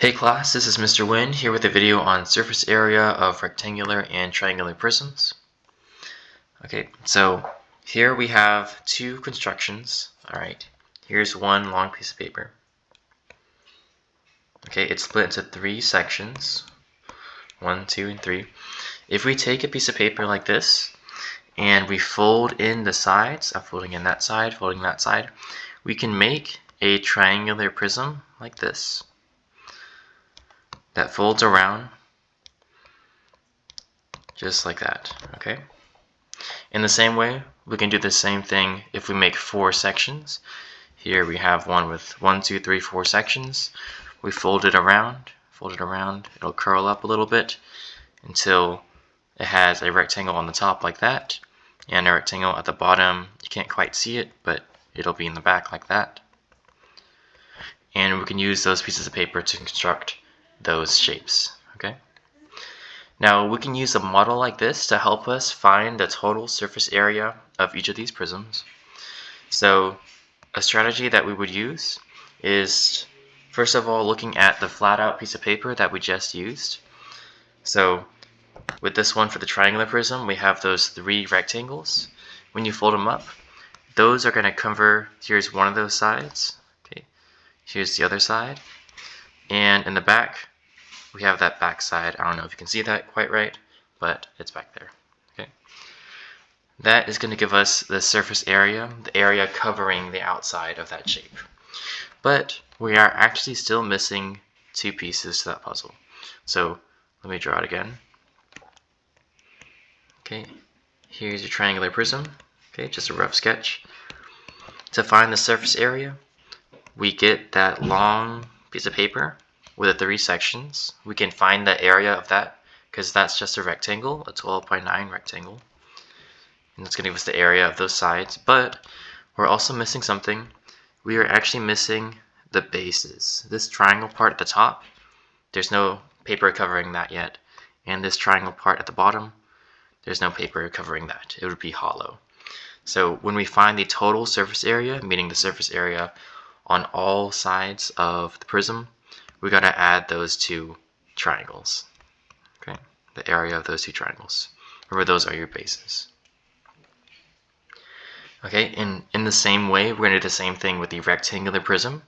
Hey class, this is Mr. Wynn here with a video on surface area of rectangular and triangular prisms. Okay, so here we have two constructions. Alright, here's one long piece of paper. Okay, it's split into three sections. 1, 2, and 3. If we take a piece of paper like this and we fold in the sides, I'm folding in that side, we can make a triangular prism like this that folds around just like that. Okay. In the same way, we can do the same thing if we make four sections. Here we have one with 1, 2, 3, 4 sections. We fold it around, it'll curl up a little bit until it has a rectangle on the top like that, and a rectangle at the bottom. You can't quite see it, but it'll be in the back like that. And we can use those pieces of paper to construct those shapes. Okay. Now we can use a model like this to help us find the total surface area of each of these prisms. So a strategy that we would use is, first of all, looking at the flat out piece of paper that we just used. So with this one for the triangular prism, we have those three rectangles. When you fold them up, those are going to cover, here's one of those sides, okay, here's the other side, and in the back we have that back side. I don't know if you can see that quite right, but it's back there. Okay, that is going to give us the surface area, the area covering the outside of that shape. But we are actually still missing two pieces to that puzzle. So let me draw it again. Okay, here's your triangular prism. Okay, just a rough sketch. To find the surface area, we get that long piece of paper with the three sections. We can find the area of that because that's just a rectangle, a 12.9 rectangle. And it's going to give us the area of those sides. But we're also missing something. We are actually missing the bases. This triangle part at the top, there's no paper covering that yet. And this triangle part at the bottom, there's no paper covering that. It would be hollow. So when we find the total surface area, meaning the surface area on all sides of the prism, we got to add those two triangles. Okay, the area of those two triangles. Remember, those are your bases. Okay, in the same way, we're going to do the same thing with the rectangular prism.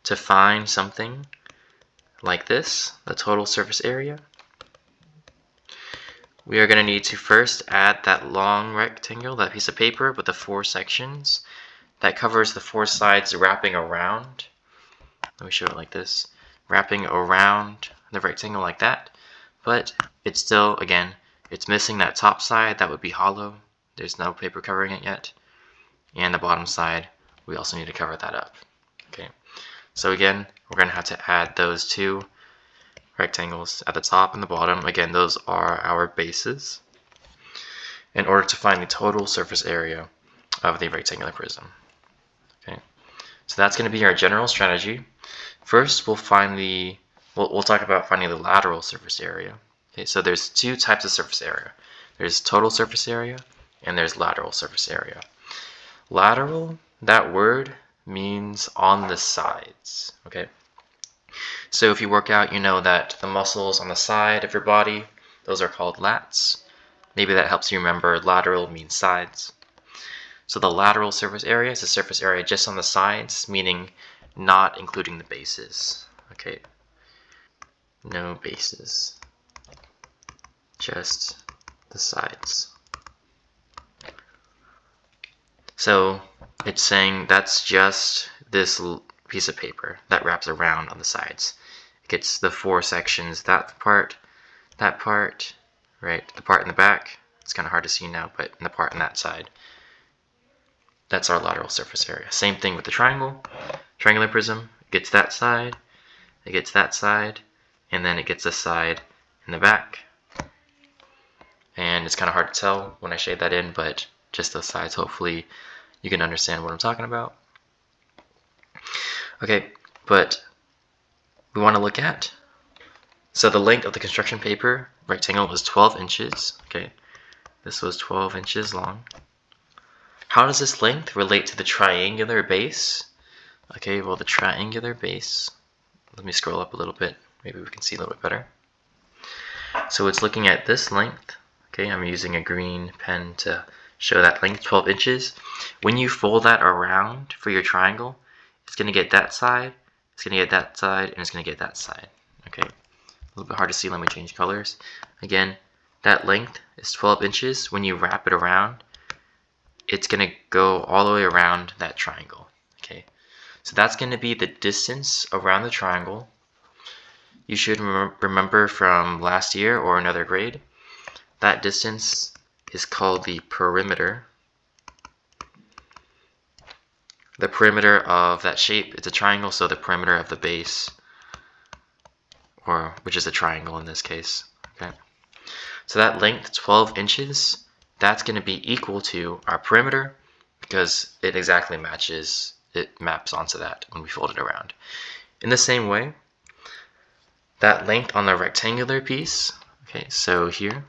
To find something like this, the total surface area, we are going to need to first add that long rectangle, that piece of paper with the four sections. That covers the four sides wrapping around. Let me show it like this. Wrapping around the rectangle like that. But it's still, again, it's missing that top side. That would be hollow. There's no paper covering it yet. And the bottom side, we also need to cover that up. Okay. So again, we're going to have to add those two rectangles at the top and the bottom. Again, those are our bases in order to find the total surface area of the rectangular prism. Okay, so that's going to be our general strategy. First, we'll talk about finding the lateral surface area. Okay, so there's two types of surface area. There's total surface area and there's lateral surface area. Lateral, that word means on the sides. Okay, so if you work out, you know that the muscles on the side of your body, those are called lats. Maybe that helps you remember lateral means sides. So the lateral surface area is the surface area just on the sides, meaning not including the bases. Okay, no bases, just the sides. So it's saying that's just this piece of paper that wraps around on the sides. It gets the four sections, that part, right? The part in the back, it's kind of hard to see now, but in the part on that side, that's our lateral surface area. Same thing with the triangular prism. It gets that side, it gets that side, and then it gets this side in the back. And it's kind of hard to tell when I shade that in, but just those sides, hopefully you can understand what I'm talking about. Okay, but we want to look at, so the length of the construction paper rectangle was 12 inches. Okay, this was 12 inches long. How does this length relate to the triangular base? Okay, well, the triangular base, Let me scroll up a little bit. Maybe we can see a little bit better. So it's looking at this length. Okay, I'm using a green pen to show that length, 12 inches. When you fold that around for your triangle, it's going to get that side, it's going to get that side, and it's going to get that side. Okay, a little bit hard to see. Let me change colors. Again, that length is 12 inches. When you wrap it around, it's going to go all the way around that triangle. Okay, so that's going to be the distance around the triangle. You should remember from last year or another grade, that distance is called the perimeter. The perimeter of that shape, it's a triangle, so the perimeter of the base, or which is a triangle in this case. Okay, so that length, 12 inches, that's going to be equal to our perimeter because it exactly matches, it maps onto that when we fold it around. In the same way, that length on the rectangular piece, okay, so here,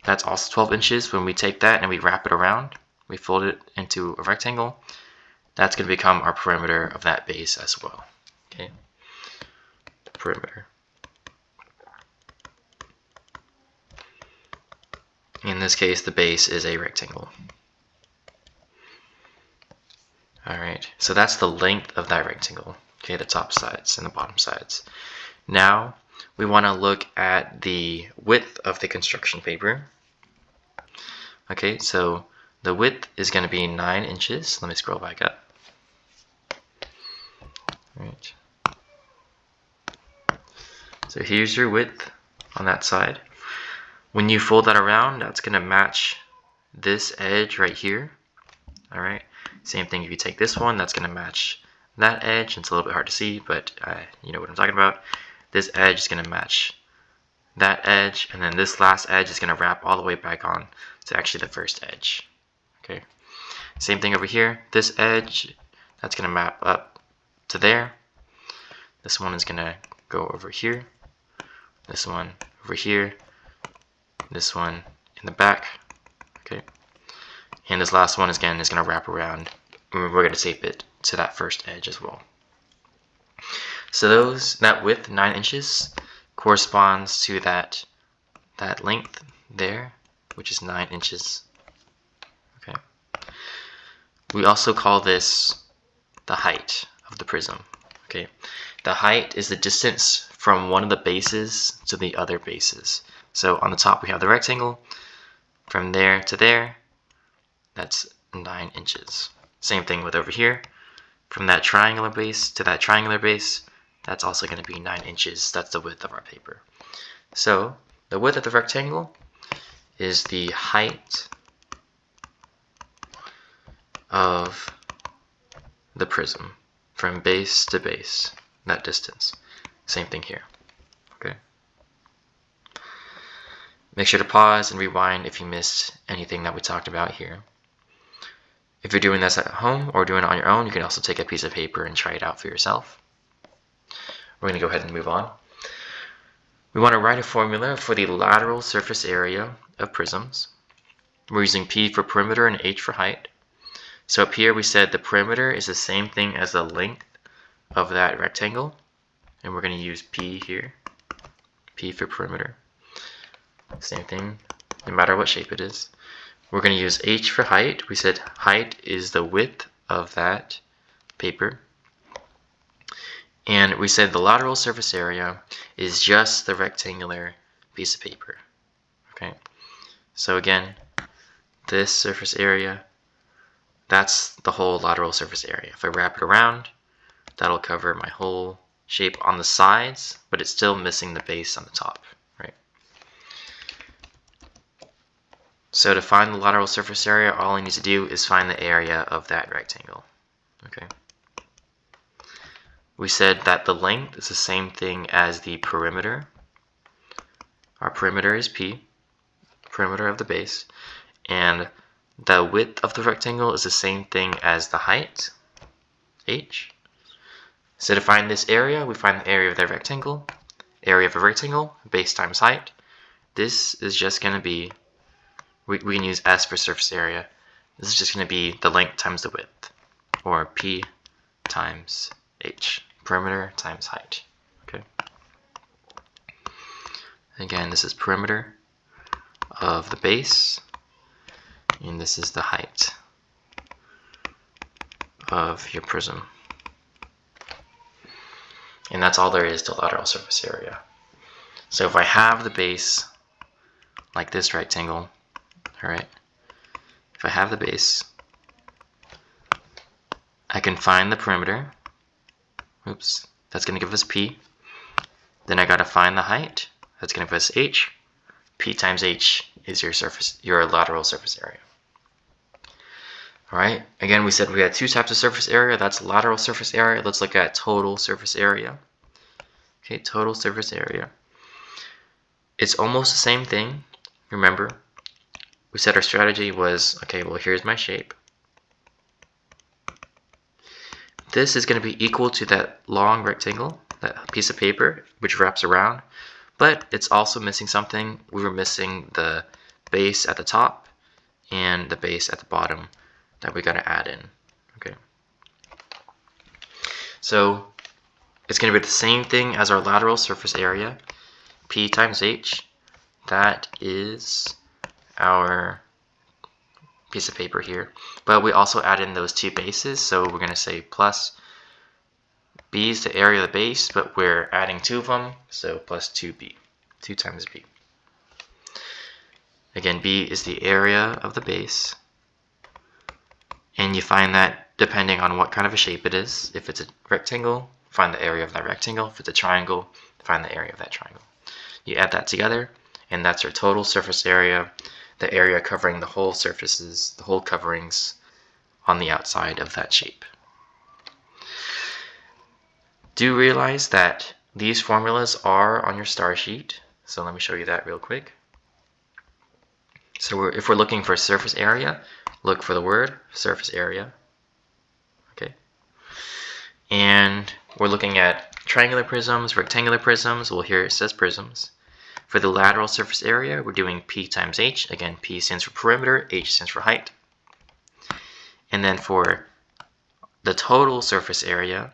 that's also 12 inches. When we take that and we wrap it around, we fold it into a rectangle, that's going to become our perimeter of that base as well. Okay, perimeter. In this case, the base is a rectangle. Alright, so that's the length of that rectangle. Okay, the top sides and the bottom sides. Now, we want to look at the width of the construction paper. Okay, so the width is going to be 9 inches. Let me scroll back up. Alright. So here's your width on that side. When you fold that around, that's going to match this edge right here. Alright, same thing if you take this one, that's going to match that edge. It's a little bit hard to see, but you know what I'm talking about. This edge is going to match that edge, and then this last edge is going to wrap all the way back on to actually the first edge. Okay, same thing over here. This edge, that's going to map up to there. This one is going to go over here. This one over here. This one in the back. Okay, and this last one again is going to wrap around. We're going to tape it to that first edge as well. So that width, 9 inches, corresponds to that length there, which is 9 inches. Okay. We also call this the height of the prism. Okay. The height is the distance from one of the bases to the other bases. So on the top we have the rectangle. From there to there, that's 9 inches. Same thing with over here. From that triangular base to that triangular base, that's also going to be 9 inches. That's the width of our paper. So the width of the rectangle is the height of the prism from base to base, that distance. Same thing here. Okay. Make sure to pause and rewind if you missed anything that we talked about here. If you're doing this at home or doing it on your own, you can also take a piece of paper and try it out for yourself. We're going to go ahead and move on. We want to write a formula for the lateral surface area of prisms. We're using P for perimeter and H for height. So up here we said the perimeter is the same thing as the length of that rectangle. And we're going to use P here. P for perimeter. Same thing, no matter what shape it is. We're going to use H for height. We said height is the width of that paper. And we said the lateral surface area is just the rectangular piece of paper. Okay, so again, this surface area, that's the whole lateral surface area. If I wrap it around, that'll cover my whole shape on the sides, but it's still missing the base on the top, right? So to find the lateral surface area, all I need to do is find the area of that rectangle. Okay. We said that the length is the same thing as the perimeter. Our perimeter is P, perimeter of the base, and the width of the rectangle is the same thing as the height, H. So to find this area, we find the area of the rectangle, base times height. This is just going to be, we can use S for surface area. This is just going to be the length times the width, or P times H, perimeter times height. Again, this is perimeter of the base, and this is the height of your prism. And that's all there is to lateral surface area. So if I have the base like this rectangle, all right, if I have the base, I can find the perimeter. Oops, that's going to give us P. Then I got to find the height. That's going to give us H. P times H is your lateral surface area. All right, again, we said we had two types of surface area. That's lateral surface area. Let's look at total surface area. Okay, total surface area. It's almost the same thing. Remember, we said our strategy was, okay, well, here's my shape. This is going to be equal to that long rectangle, that piece of paper, which wraps around, but it's also missing something. We were missing the base at the top and the base at the bottom that we got to add in. Okay. So it's going to be the same thing as our lateral surface area, P times H. That is our piece of paper here, but we also add in those two bases, so we're going to say plus B is the area of the base, but we're adding two of them, so plus 2B, 2 times B. Again, B is the area of the base, and you find that depending on what kind of a shape it is. If it's a rectangle, find the area of that rectangle. If it's a triangle, find the area of that triangle. You add that together, and that's our total surface area, the area covering the whole surfaces, the whole coverings on the outside of that shape. Do realize that these formulas are on your star sheet, so let me show you that real quick. So if we're looking for surface area, look for the word surface area. Okay. And we're looking at triangular prisms, rectangular prisms. Well, here it says prisms. For the lateral surface area, we're doing P times H. Again, P stands for perimeter, H stands for height. And then for the total surface area,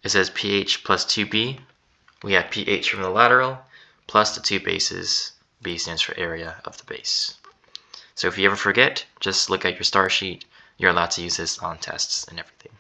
it says pH plus 2B. We have pH from the lateral plus the two bases. B stands for area of the base. So if you ever forget, just look at your star sheet. You're allowed to use this on tests and everything.